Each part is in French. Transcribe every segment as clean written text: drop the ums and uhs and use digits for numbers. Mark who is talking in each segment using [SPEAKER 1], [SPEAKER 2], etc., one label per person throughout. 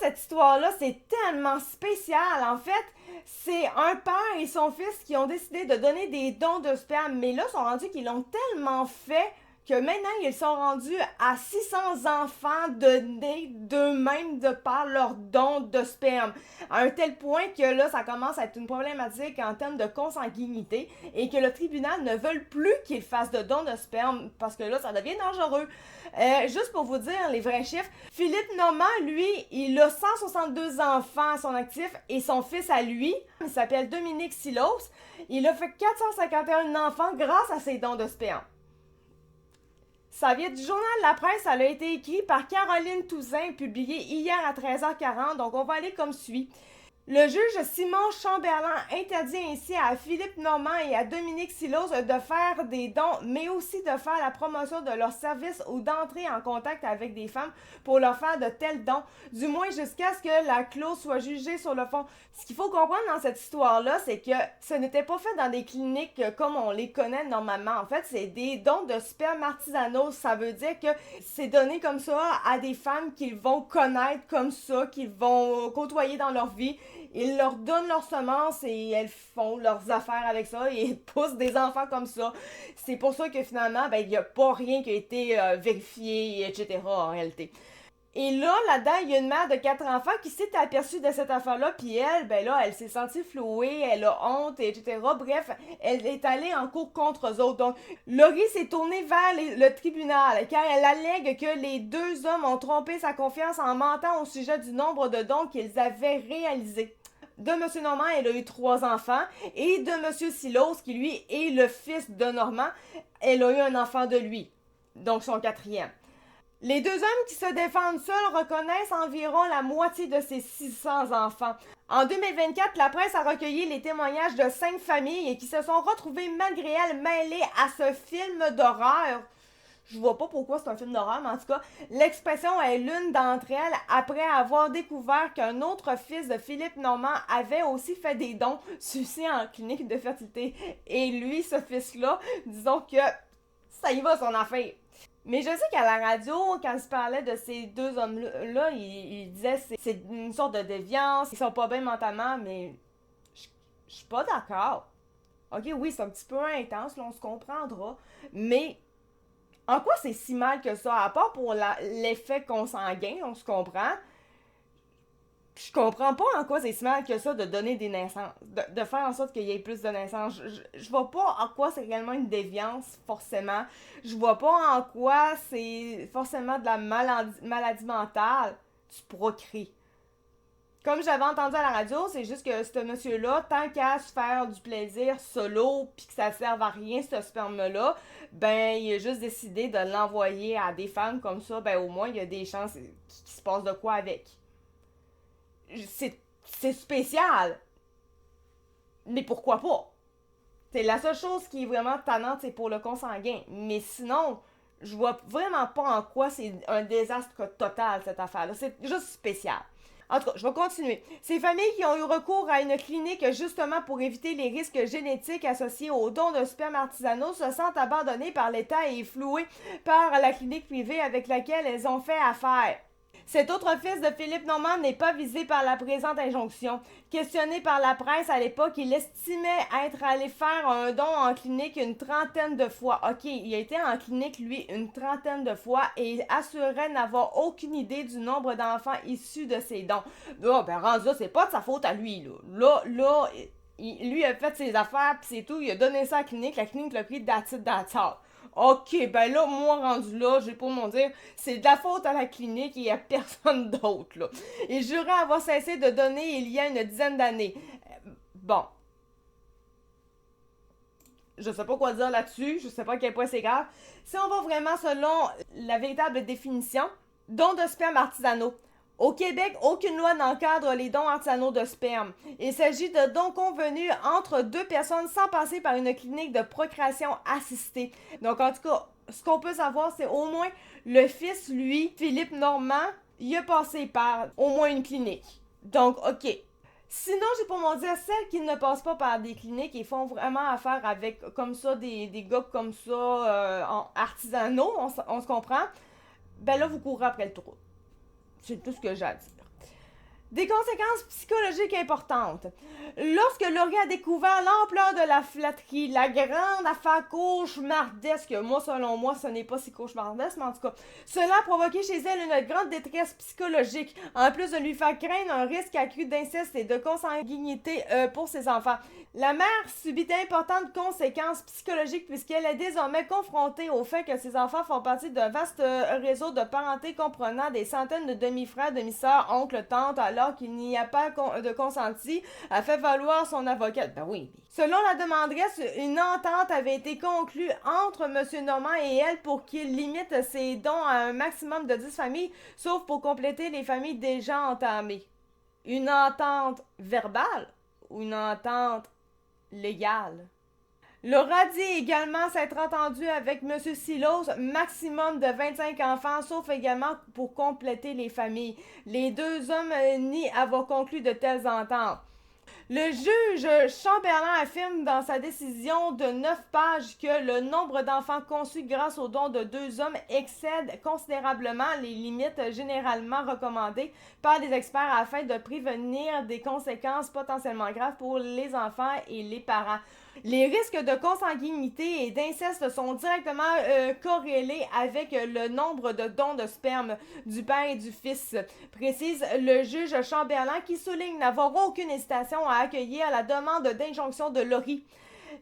[SPEAKER 1] cette histoire-là, c'est tellement spécial. En fait, c'est un père et son fils qui ont décidé de donner des dons de sperme, mais là, ils sont rendus qu'ils l'ont tellement fait que maintenant, ils sont rendus à 600 enfants donnés d'eux-mêmes de par leurs dons de sperme. À un tel point que là, ça commence à être une problématique en termes de consanguinité et que le tribunal ne veut plus qu'ils fassent de dons de sperme parce que là, ça devient dangereux. Juste pour vous dire les vrais chiffres, Philippe Normand, lui, il a 162 enfants à son actif et son fils à lui, il s'appelle Dominique Silos, il a fait 451 enfants grâce à ses dons de sperme. Ça vient du journal La Presse, ça a été écrit par Caroline Touzin, publié hier à 13h40, donc on va aller comme suit. Le juge Simon Chamberlain interdit ainsi à Philippe Normand et à Dominique Silos de faire des dons, mais aussi de faire la promotion de leurs services ou d'entrer en contact avec des femmes pour leur faire de tels dons, du moins jusqu'à ce que la clause soit jugée sur le fond. Ce qu'il faut comprendre dans cette histoire-là, c'est que ce n'était pas fait dans des cliniques comme on les connaît normalement. En fait, c'est des dons de sperme artisanaux. Ça veut dire que c'est donné comme ça à des femmes qu'ils vont connaître comme ça, qu'ils vont côtoyer dans leur vie. Ils leur donnent leurs semences et elles font leurs affaires avec ça et poussent des enfants comme ça. C'est pour ça que finalement, il n'y a pas rien qui a été vérifié, etc. en réalité. Et là, là-dedans, il y a une mère de 4 enfants qui s'est aperçue de cette affaire-là, puis elle, elle s'est sentie flouée, elle a honte, etc. Bref, elle est allée en cours contre eux autres. Donc, Laurie s'est tournée vers le tribunal, car elle allègue que les deux hommes ont trompé sa confiance en mentant au sujet du nombre de dons qu'ils avaient réalisés. De M. Normand, elle a eu 3 enfants, et de M. Silos, qui lui est le fils de Normand, elle a eu un enfant de lui, donc son 4e. Les deux hommes qui se défendent seuls reconnaissent environ la moitié de ces 600 enfants. En 2024, la presse a recueilli les témoignages de 5 familles qui se sont retrouvées malgré elles mêlées à ce film d'horreur. Je vois pas pourquoi c'est un film d'horreur, mais en tout cas, l'expression est l'une d'entre elles après avoir découvert qu'un autre fils de Philippe Normand avait aussi fait des dons sucés en clinique de fertilité. Et lui, ce fils-là, disons que ça y va son affaire. Mais je sais qu'à la radio, quand il se parlait de ces deux hommes-là, il disait que c'est une sorte de déviance, ils sont pas bien mentalement, mais je suis pas d'accord. Ok, oui, c'est un petit peu intense, là, on se comprendra, mais en quoi c'est si mal que ça, à part pour l'effet consanguin, on se comprend. Je comprends pas en quoi c'est si mal que ça de donner des naissances, de faire en sorte qu'il y ait plus de naissances. Je vois pas en quoi c'est réellement une déviance, forcément. Je vois pas en quoi c'est forcément de la maladie mentale. Tu procrées. Comme j'avais entendu à la radio, c'est juste que ce monsieur-là, tant qu'à se faire du plaisir solo, pis que ça serve à rien, ce sperme-là, il a juste décidé de l'envoyer à des femmes comme ça, au moins il y a des chances qu'il se passe de quoi avec. C'est spécial. Mais pourquoi pas? C'est la seule chose qui est vraiment tannante, c'est pour le consanguin. Mais sinon, je vois vraiment pas en quoi c'est un désastre total, cette affaire-là. C'est juste spécial. En tout cas, je vais continuer. Ces familles qui ont eu recours à une clinique justement pour éviter les risques génétiques associés aux dons de sperme artisanaux se sentent abandonnées par l'État et flouées par la clinique privée avec laquelle elles ont fait affaire. Cet autre fils de Philippe Normand n'est pas visé par la présente injonction. Questionné par la presse à l'époque, il estimait être allé faire un don en clinique une 30aine de fois. Ok, il a été en clinique, lui, une 30aine de fois et assurait n'avoir aucune idée du nombre d'enfants issus de ses dons. Là, rendu là, c'est pas de sa faute à lui, là. Là, lui a fait ses affaires, pis c'est tout, il a donné ça à la clinique l'a pris that's all. Ok, là, moi, rendu là, j'ai pour mon dire, c'est de la faute à la clinique et à personne d'autre, là. Il jurait avoir cessé de donner il y a une dizaine d'années. Bon. Je sais pas quoi dire là-dessus, je sais pas à quel point c'est grave. Si on va vraiment selon la véritable définition, dons de sperme artisanaux. Au Québec, aucune loi n'encadre les dons artisanaux de sperme. Il s'agit de dons convenus entre 2 personnes sans passer par une clinique de procréation assistée. Donc, en tout cas, ce qu'on peut savoir, c'est au moins le fils, lui, Philippe Normand, il a passé par au moins une clinique. Donc, ok. Sinon, j'ai pour mon dire, celles qui ne passent pas par des cliniques et font vraiment affaire avec, comme ça, des gars comme ça, artisanaux, on se comprend, là, vous courez après le trou. C'est tout ce que j'ai à dire. Des conséquences psychologiques importantes. Lorsque Laurie a découvert l'ampleur de la flatterie, la grande affaire cauchemardesque, moi selon moi ce n'est pas si cauchemardesque, mais en tout cas, cela a provoqué chez elle une grande détresse psychologique, en plus de lui faire craindre un risque accru d'inceste et de consanguinité pour ses enfants. La mère subit d'importantes conséquences psychologiques puisqu'elle est désormais confrontée au fait que ses enfants font partie d'un vaste réseau de parenté comprenant des centaines de demi-frères, demi-sœurs, oncles, tantes, alors qu'il n'y a pas de consenti, a fait valoir son avocate. Ben oui. Selon la demanderesse, une entente avait été conclue entre M. Normand et elle pour qu'il limite ses dons à un maximum de 10 familles, sauf pour compléter les familles déjà entamées. Une entente verbale ou une entente légale? Laura dit également s'être entendue avec M. Silos, maximum de 25 enfants, sauf également pour compléter les familles. Les deux hommes nient avoir conclu de telles ententes. Le juge Chamberlain affirme dans sa décision de 9 pages que le nombre d'enfants conçus grâce au don de 2 hommes excède considérablement les limites généralement recommandées par les experts afin de prévenir des conséquences potentiellement graves pour les enfants et les parents. Les risques de consanguinité et d'inceste sont directement corrélés avec le nombre de dons de sperme du père et du fils, précise le juge Chamberlain qui souligne n'avoir aucune hésitation à accueillir la demande d'injonction de Laurie.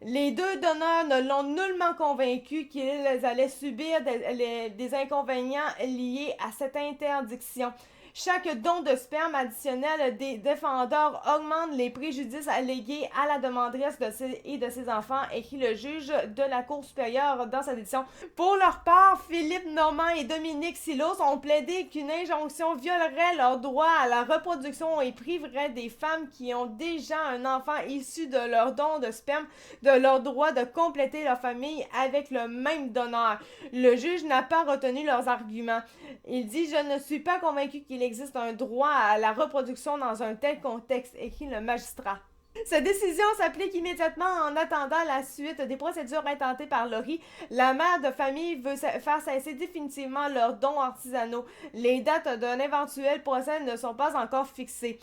[SPEAKER 1] Les deux donneurs ne l'ont nullement convaincu qu'ils allaient subir des inconvénients liés à cette interdiction. Chaque don de sperme additionnel des défendeurs augmente les préjudices allégués à la demanderesse et de ses enfants, écrit le juge de la Cour supérieure dans sa décision. Pour leur part, Philippe Normand et Dominique Silos ont plaidé qu'une injonction violerait leur droit à la reproduction et priverait des femmes qui ont déjà un enfant issu de leur don de sperme de leur droit de compléter leur famille avec le même donneur. Le juge n'a pas retenu leurs arguments. Il dit « Je ne suis pas convaincu qu'il existe un droit à la reproduction dans un tel contexte », écrit le magistrat. Cette décision s'applique immédiatement en attendant la suite des procédures intentées par Laurie. La mère de famille veut faire cesser définitivement leurs dons artisanaux. Les dates d'un éventuel procès ne sont pas encore fixées.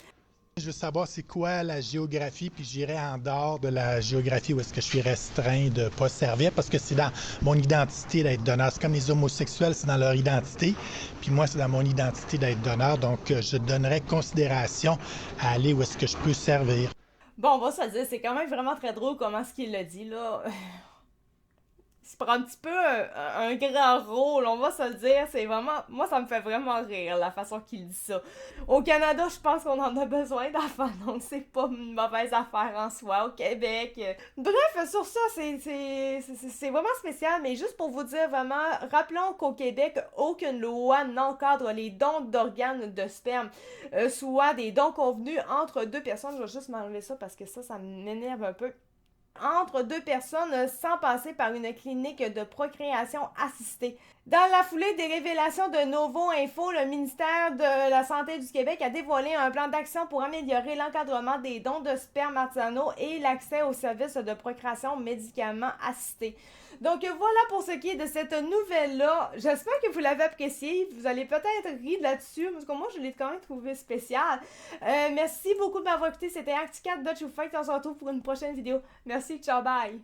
[SPEAKER 2] Je veux savoir c'est quoi la géographie, puis j'irai en dehors de la géographie où est-ce que je suis restreint de ne pas servir, parce que c'est dans mon identité d'être donneur. C'est comme les homosexuels, c'est dans leur identité, puis moi, c'est dans mon identité d'être donneur, donc je donnerais considération à aller où est-ce que je peux servir.
[SPEAKER 1] Bon, on va se le dire, c'est quand même vraiment très drôle comment ce qu'il le dit, là. Il se prend un petit peu un grand rôle, on va se le dire, c'est vraiment... Moi, ça me fait vraiment rire, la façon qu'il dit ça. Au Canada, je pense qu'on en a besoin d'enfants, donc c'est pas une mauvaise affaire en soi. Au Québec... Bref, sur ça, c'est vraiment spécial, mais juste pour vous dire vraiment, rappelons qu'au Québec, aucune loi n'encadre les dons d'organes de sperme, soit des dons convenus entre deux personnes. Je vais juste m'enlever ça parce que ça m'énerve un peu. Entre deux personnes sans passer par une clinique de procréation assistée. Dans la foulée des révélations de Novo Info, le ministère de la Santé du Québec a dévoilé un plan d'action pour améliorer l'encadrement des dons de sperme artisanaux et l'accès aux services de procréation médicalement assistés. Donc voilà pour ce qui est de cette nouvelle-là. J'espère que vous l'avez appréciée. Vous allez peut-être rire là-dessus, parce que moi, je l'ai quand même trouvé spécial. Merci beaucoup de m'avoir écouté. C'était Acti4 Dutch ou Fight. On se retrouve pour une prochaine vidéo. Merci, ciao, bye!